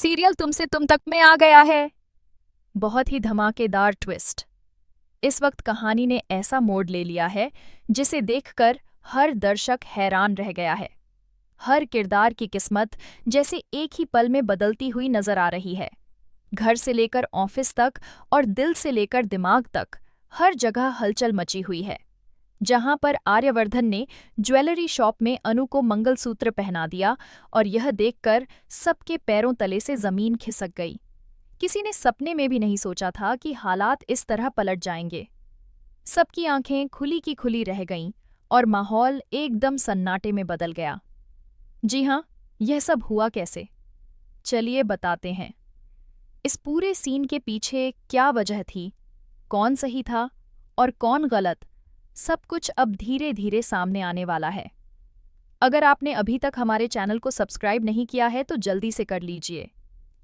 Serial तुमसे तुम तक में आ गया है। बहुत ही धमाकेदार ट्विस्ट। इस वक्त कहानी ने ऐसा मोड़ ले लिया है जिसे देखकर हर दर्शक हैरान रह गया है। हर किरदार की किस्मत जैसे एक ही पल में बदलती हुई नजर आ रही है। घर से लेकर ऑफिस तक और दिल से लेकर दिमाग तक हर जगह हलचल मची हुई है। जहां पर आर्यवर्धन ने ज्वेलरी शॉप में अनु को मंगलसूत्र पहना दिया और यह देखकर सबके पैरों तले से जमीन खिसक गई। किसी ने सपने में भी नहीं सोचा था कि हालात इस तरह पलट जाएंगे। सबकी आंखें खुली की खुली रह गईं और माहौल एकदम सन्नाटे में बदल गया। जी हाँ, यह सब हुआ कैसे? चलिए बताते हैं। इस पूरे सीन के पीछे क्या वजह थी, कौन सही था और कौन गलत, सब कुछ अब धीरे धीरे सामने आने वाला है। अगर आपने अभी तक हमारे चैनल को सब्सक्राइब नहीं किया है तो जल्दी से कर लीजिए,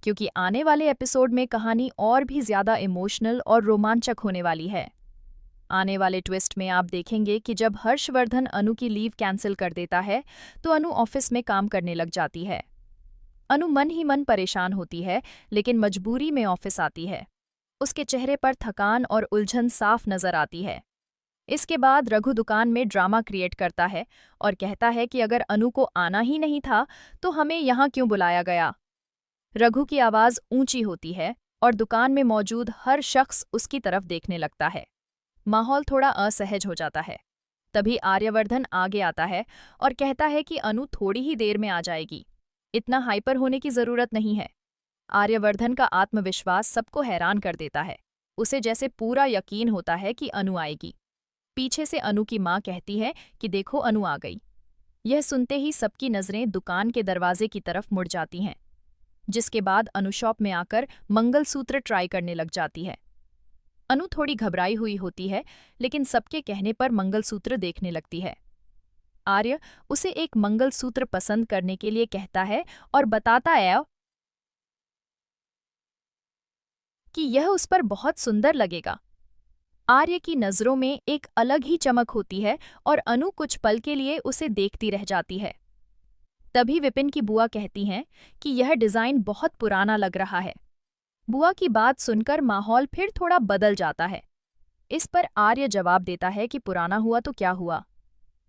क्योंकि आने वाले एपिसोड में कहानी और भी ज्यादा इमोशनल और रोमांचक होने वाली है। आने वाले ट्विस्ट में आप देखेंगे कि जब हर्षवर्धन अनु की लीव कैंसिल कर देता है तो अनु ऑफिस में काम करने लग जाती है। अनु मन ही मन परेशान होती है, लेकिन मजबूरी में ऑफिस आती है। उसके चेहरे पर थकान और उलझन साफ नजर आती है। इसके बाद रघु दुकान में ड्रामा क्रिएट करता है और कहता है कि अगर अनु को आना ही नहीं था तो हमें यहाँ क्यों बुलाया गया। रघु की आवाज ऊंची होती है और दुकान में मौजूद हर शख्स उसकी तरफ देखने लगता है। माहौल थोड़ा असहज हो जाता है। तभी आर्यवर्धन आगे आता है और कहता है कि अनु थोड़ी ही देर में आ जाएगी, इतना हाइपर होने की जरूरत नहीं है। आर्यवर्धन का आत्मविश्वास सबको हैरान कर देता है। उसे जैसे पूरा यकीन होता है कि अनु आएगी। पीछे से अनु की माँ कहती है कि देखो अनु आ गई। यह सुनते ही सबकी नजरें दुकान के दरवाजे की तरफ मुड़ जाती हैं, जिसके बाद अनु शॉप में आकर मंगलसूत्र ट्राई करने लग जाती है। अनु थोड़ी घबराई हुई होती है, लेकिन सबके कहने पर मंगलसूत्र देखने लगती है। आर्य उसे एक मंगलसूत्र पसंद करने के लिए कहता है और बताता है कि यह उस पर बहुत सुंदर लगेगा। आर्य की नजरों में एक अलग ही चमक होती है और अनु कुछ पल के लिए उसे देखती रह जाती है। तभी विपिन की बुआ कहती हैं कि यह डिजाइन बहुत पुराना लग रहा है। बुआ की बात सुनकर माहौल फिर थोड़ा बदल जाता है। इस पर आर्य जवाब देता है कि पुराना हुआ तो क्या हुआ,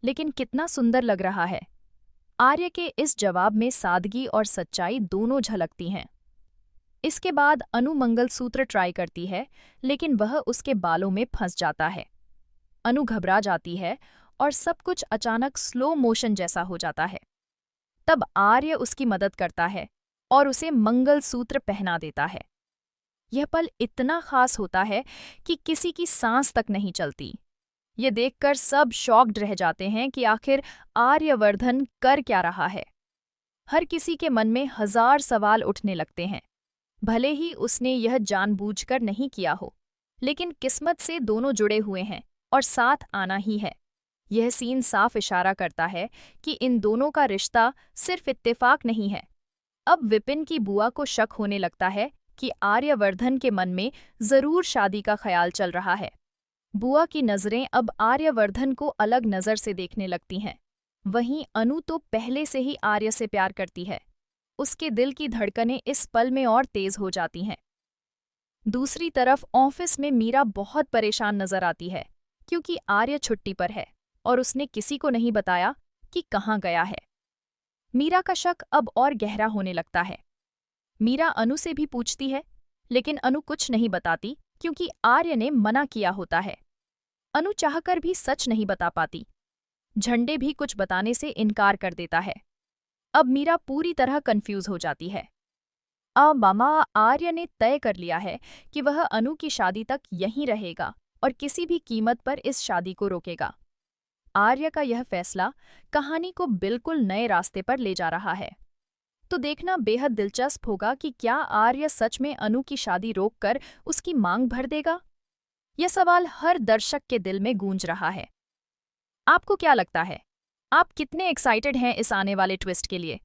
लेकिन कितना सुंदर लग रहा है। आर्य के इस जवाब में सादगी और सच्चाई दोनों झलकती हैं। इसके बाद अनु मंगलसूत्र ट्राई करती है, लेकिन वह उसके बालों में फंस जाता है। अनु घबरा जाती है और सब कुछ अचानक स्लो मोशन जैसा हो जाता है। तब आर्य उसकी मदद करता है और उसे मंगलसूत्र पहना देता है। यह पल इतना खास होता है कि किसी की सांस तक नहीं चलती। ये देखकर सब शॉक्ड रह जाते हैं कि आखिर आर्यवर्धन कर क्या रहा है। हर किसी के मन में हजार सवाल उठने लगते हैं। भले ही उसने यह जानबूझकर नहीं किया हो, लेकिन किस्मत से दोनों जुड़े हुए हैं और साथ आना ही है। यह सीन साफ इशारा करता है कि इन दोनों का रिश्ता सिर्फ इत्तेफाक नहीं है। अब विपिन की बुआ को शक होने लगता है कि आर्यवर्धन के मन में जरूर शादी का ख्याल चल रहा है। बुआ की नजरें अब आर्यवर्धन को अलग नजर से देखने लगती हैं। वहीं अनु तो पहले से ही आर्य से प्यार करती है। उसके दिल की धड़कनें इस पल में और तेज हो जाती हैं। दूसरी तरफ ऑफिस में मीरा बहुत परेशान नजर आती है, क्योंकि आर्य छुट्टी पर है और उसने किसी को नहीं बताया कि कहाँ गया है। मीरा का शक अब और गहरा होने लगता है। मीरा अनु से भी पूछती है, लेकिन अनु कुछ नहीं बताती क्योंकि आर्य ने मना किया होता है। अनु चाहकर भी सच नहीं बता पाती। झंडे भी कुछ बताने से इनकार कर देता है। अब मीरा पूरी तरह कंफ्यूज हो जाती है। अब मामा आर्य ने तय कर लिया है कि वह अनु की शादी तक यहीं रहेगा और किसी भी कीमत पर इस शादी को रोकेगा। आर्य का यह फैसला कहानी को बिल्कुल नए रास्ते पर ले जा रहा है। तो देखना बेहद दिलचस्प होगा कि क्या आर्य सच में अनु की शादी रोककर उसकी मांग भर देगा। यह सवाल हर दर्शक के दिल में गूंज रहा है। आपको क्या लगता है? आप कितने एक्साइटेड हैं इस आने वाले ट्विस्ट के लिए?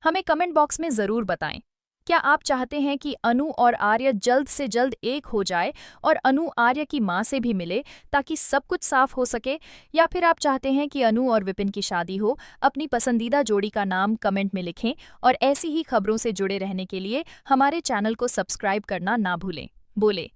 हमें कमेंट बॉक्स में जरूर बताएं। क्या आप चाहते हैं कि अनु और आर्य जल्द से जल्द एक हो जाए और अनु आर्य की माँ से भी मिले ताकि सब कुछ साफ हो सके? या फिर आप चाहते हैं कि अनु और विपिन की शादी हो? अपनी पसंदीदा जोड़ी का नाम कमेंट में लिखें और ऐसी ही खबरों से जुड़े रहने के लिए हमारे चैनल को सब्सक्राइब करना ना भूलें। बोले।